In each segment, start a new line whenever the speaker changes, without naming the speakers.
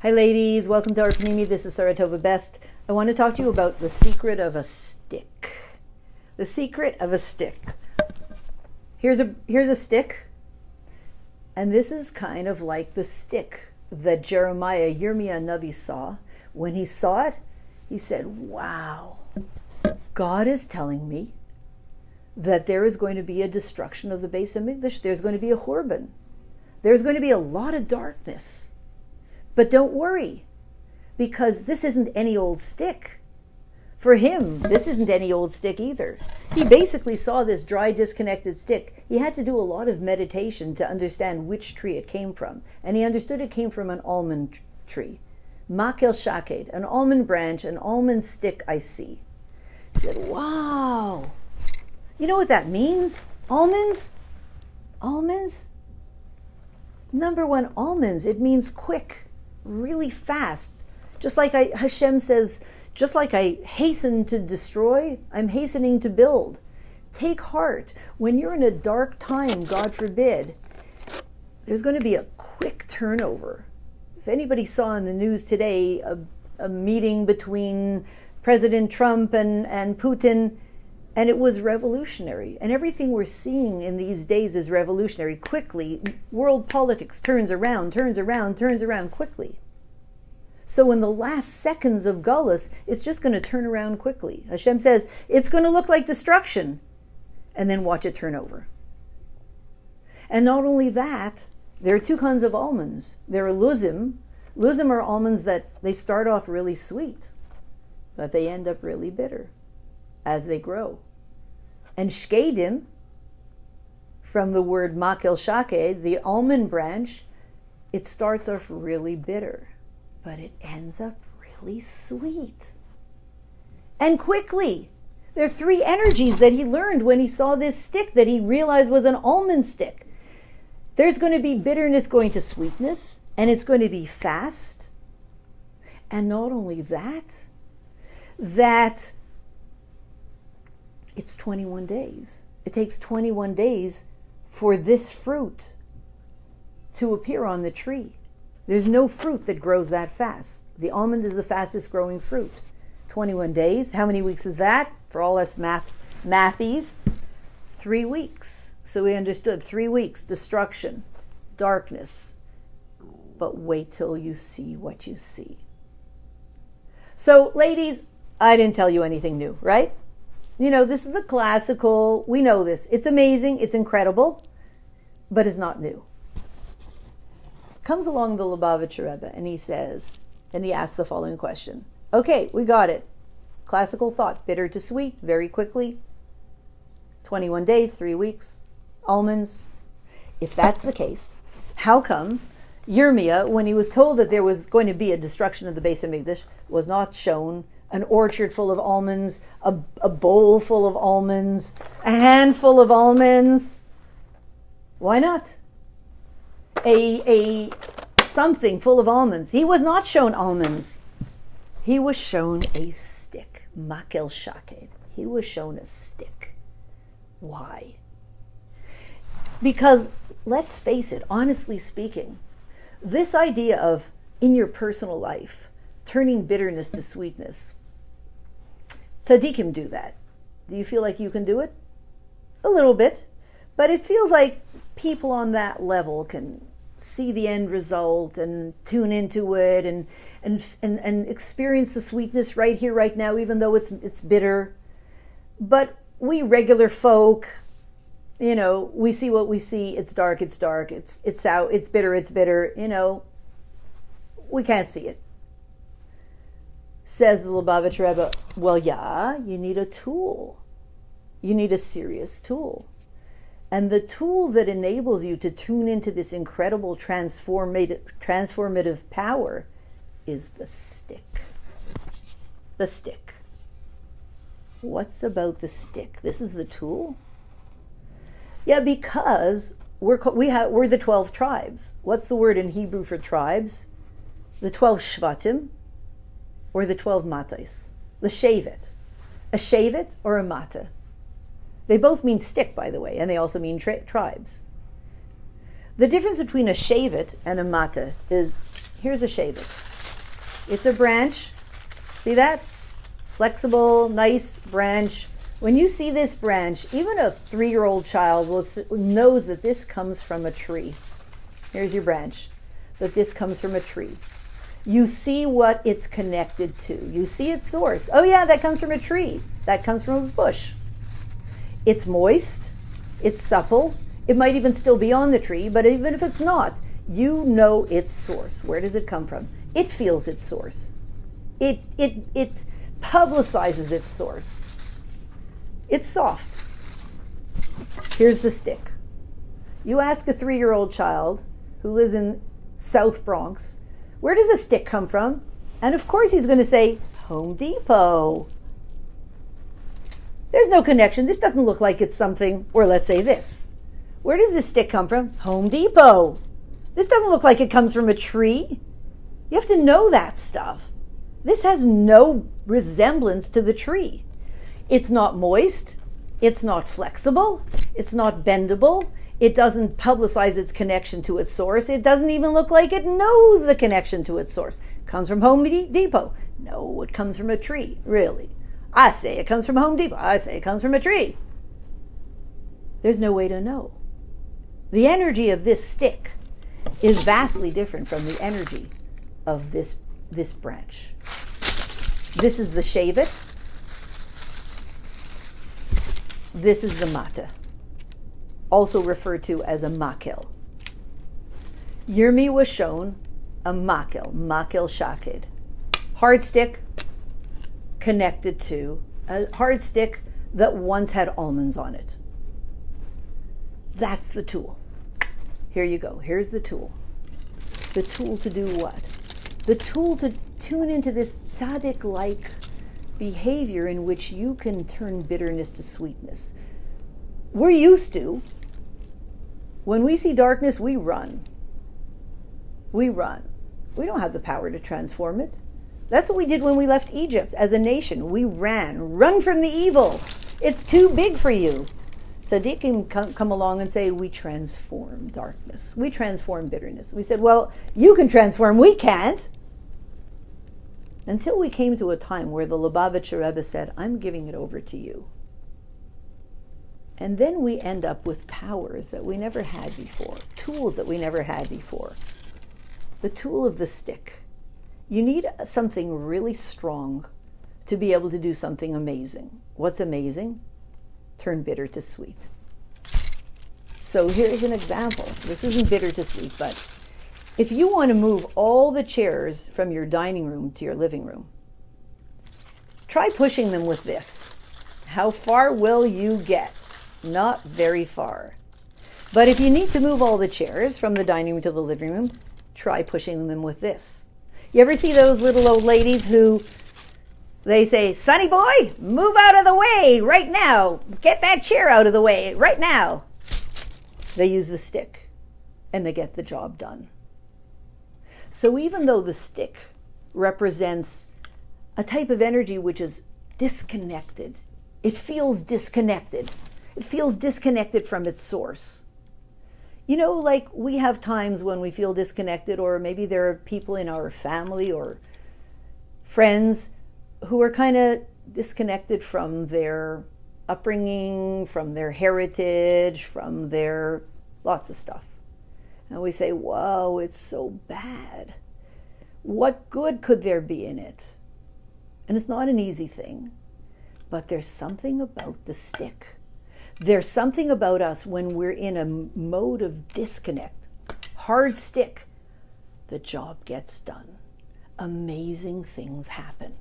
Hi ladies, welcome to Arpanimi. This is Saratova Best. I want to talk to you about the secret of a stick. The secret of a stick. Here's a stick, and this is kind of like the stick that Yirmiyah Navi saw. When he saw it, he said, wow, God is telling me that there is going to be a destruction of the Beis Hamikdash. There's going to be a Churban. There's going to be a lot of darkness. But don't worry, because this isn't any old stick. For him, this isn't any old stick either. He basically saw this dry, disconnected stick. He had to do a lot of meditation to understand which tree it came from. And he understood it came from an almond tree. Makel Shaked, an almond branch, an almond stick I see. He said, wow. You know what that means? Almonds? Almonds? Number one, almonds. It means quick. Really fast. Just like Hashem says, just like I hasten to destroy, I'm hastening to build. Take heart. When you're in a dark time, God forbid, there's going to be a quick turnover. If anybody saw in the news today a meeting between President Trump and Putin, and it was revolutionary. And everything we're seeing in these days is revolutionary. Quickly, world politics turns around quickly. So in the last seconds of Gullus, it's just going to turn around quickly. Hashem says, it's going to look like destruction. And then watch it turn over. And not only that, there are two kinds of almonds. There are luzim. Luzim are almonds that they start off really sweet, but they end up really bitter as they grow. And shkedim, from the word makel shaked, the almond branch, it starts off really bitter, but it ends up really sweet. And quickly. There are three energies that he learned when he saw this stick that he realized was an almond stick. There's going to be bitterness going to sweetness, and it's going to be fast. And not only that it's 21 days. It takes 21 days for this fruit to appear on the tree. There's no fruit that grows that fast. The almond is the fastest growing fruit. 21 days. How many weeks is that? For all us mathies, 3 weeks. So we understood 3 weeks, destruction, darkness. But wait till you see what you see. So ladies, I didn't tell you anything new, right? You know, this is the classical, we know this. It's amazing, it's incredible, but it's not new. Comes along the Lubavitcher Rebbe and he says, and he asks the following question. Okay, we got it. Classical thought, bitter to sweet, very quickly. 21 days, 3 weeks. Almonds. If that's the case, how come Yirmiyah, when he was told that there was going to be a destruction of the Beis Hamikdash, was not shown an orchard full of almonds, a bowl full of almonds, a handful of almonds? Why not? A something full of almonds. He was not shown almonds. He was shown a stick. Makel Shaked. He was shown a stick. Why? Because, let's face it, honestly speaking, this idea of, in your personal life, turning bitterness to sweetness, tzaddikim do that. Do you feel like you can do it? A little bit. But it feels like people on that level can see the end result and tune into it and experience the sweetness right here, right now, even though it's bitter. But we regular folk, you know, we see what we see. It's dark, it's out, it's bitter, you know. We can't see it. Says the Lubavitcher Rebbe, well, yeah, you need a tool. You need a serious tool. And the tool that enables you to tune into this incredible transformative power is the stick. The stick. What's about the stick? This is the tool? Yeah, because we're the 12 tribes. What's the word in Hebrew for tribes? The 12 shvatim, or the 12 matais. The shevet. A shevet or a mata. They both mean stick, by the way, and they also mean tribes. The difference between a shevet and a mata is, here's a shevet. It's a branch. See that? Flexible, nice branch. When you see this branch, even a 3-year-old child knows that this comes from a tree. Here's your branch, that this comes from a tree. You see what it's connected to. You see its source. Oh yeah, that comes from a tree. That comes from a bush. It's moist. It's supple. It might even still be on the tree, but even if it's not, you know its source. Where does it come from? It feels its source. It publicizes its source. It's soft. Here's the stick. You ask a 3-year-old child who lives in South Bronx, where does a stick come from? And of course he's going to say, Home Depot. There's no connection. This doesn't look like it's something, or let's say this. Where does this stick come from? Home Depot. This doesn't look like it comes from a tree. You have to know that stuff. This has no resemblance to the tree. It's not moist. It's not flexible. It's not bendable. It doesn't publicize its connection to its source. It doesn't even look like it knows the connection to its source. It comes from Home Depot. No, it comes from a tree. Really? I say it comes from Home Depot. I say it comes from a tree. There's no way to know. The energy of this stick is vastly different from the energy of this branch. This is the Shevet. This is the Mata, also referred to as a Makel. Yirmi was shown a Makel Shaked. Hard stick connected to a hard stick that once had almonds on it. That's the tool. Here you go. Here's the tool. The tool to do what? The tool to tune into this tzaddik-like behavior in which you can turn bitterness to sweetness. We're used to. When we see darkness, we run. We run. We don't have the power to transform it. That's what we did when we left Egypt as a nation. We ran. Run from the evil. It's too big for you. Tzaddikim come along and say, we transform darkness. We transform bitterness. We said, well, you can transform. We can't. Until we came to a time where the Lubavitcher Rebbe said, I'm giving it over to you. And then we end up with powers that we never had before, tools that we never had before. The tool of the stick. You need something really strong to be able to do something amazing. What's amazing? Turn bitter to sweet. So here's an example. This isn't bitter to sweet, but if you want to move all the chairs from your dining room to your living room, try pushing them with this. How far will you get? Not very far. But if you need to move all the chairs from the dining room to the living room, try pushing them with this. You ever see those little old ladies who they say, Sonny boy, move out of the way right now. Get that chair out of the way right now. They use the stick and they get the job done. So even though the stick represents a type of energy which is disconnected, it feels disconnected. It feels disconnected from its source. You know, like we have times when we feel disconnected, or maybe there are people in our family or friends who are kind of disconnected from their upbringing, from their heritage, from their lots of stuff. And we say, whoa, it's so bad. What good could there be in it? And it's not an easy thing, but there's something about the stick. There's something about us when we're in a mode of disconnect. Hard stick. The job gets done. Amazing things happen.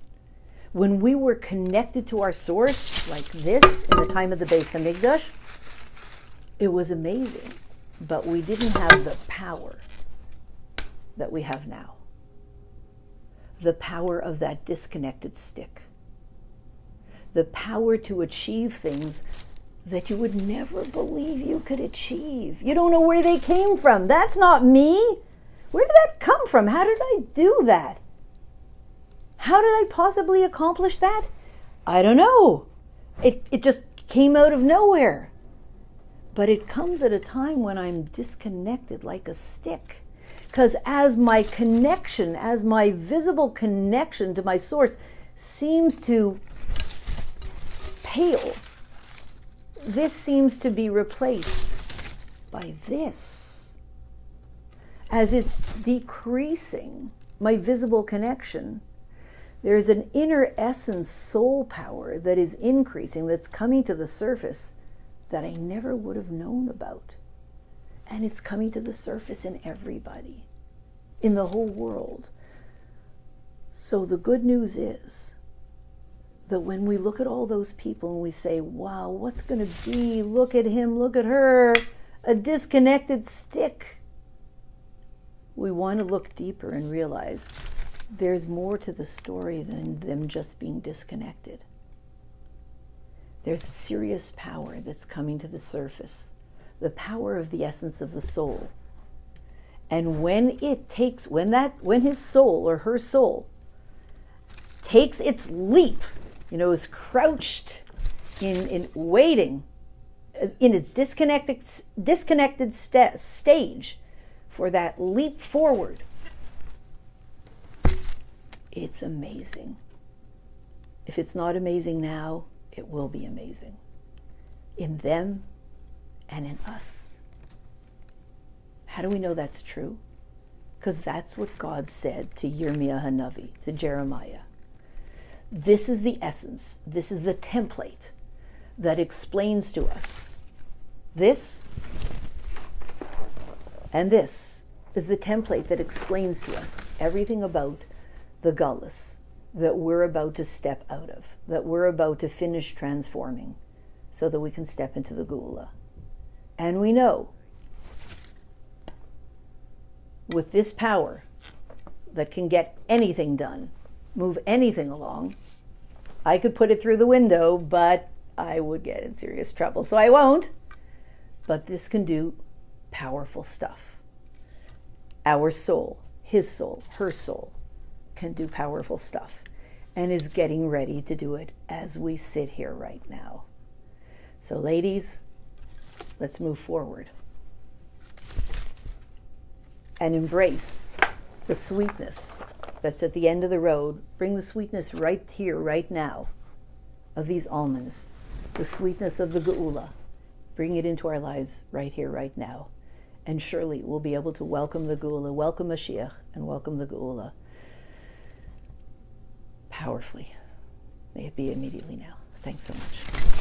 When we were connected to our source, like this, in the time of the Beis Hamikdash, it was amazing. But we didn't have the power that we have now. The power of that disconnected stick. The power to achieve things that you would never believe you could achieve. You don't know where they came from. That's not me. Where did that come from? How did I do that? How did I possibly accomplish that? I don't know. It just came out of nowhere. But it comes at a time when I'm disconnected like a stick. Because as my connection, as my visible connection to my source seems to pale, this seems to be replaced by this. As it's decreasing my visible connection, there's an inner essence soul power that is increasing, that's coming to the surface that I never would have known about. And it's coming to the surface in everybody, in the whole world. So the good news is that when we look at all those people and we say, wow, what's going to be? Look at him, look at her, a disconnected stick. We want to look deeper and realize there's more to the story than them just being disconnected. There's serious power that's coming to the surface, the power of the essence of the soul. And when his soul or her soul takes its leap, is crouched in waiting in its disconnected stage for that leap forward, it's amazing. If it's not amazing now, it will be amazing in them and in us. How do we know that's true? Because that's what God said to Yirmiyah Hanavi, to Jeremiah. This is the essence, this is the template that explains to us. This and this is the template that explains to us everything about the Galus that we're about to step out of, that we're about to finish transforming so that we can step into the Geula. And we know with this power that can get anything done, move anything along, I could put it through the window, but I would get in serious trouble, so I won't. But this can do powerful stuff. Our soul, his soul, her soul, can do powerful stuff and is getting ready to do it as we sit here right now. So ladies, let's move forward and embrace the sweetness that's at the end of the road. Bring the sweetness right here, right now, of these almonds, the sweetness of the Geula. Bring it into our lives right here, right now. And surely we'll be able to welcome the Geula, welcome Mashiach, and welcome the Geula powerfully. May it be immediately now. Thanks so much.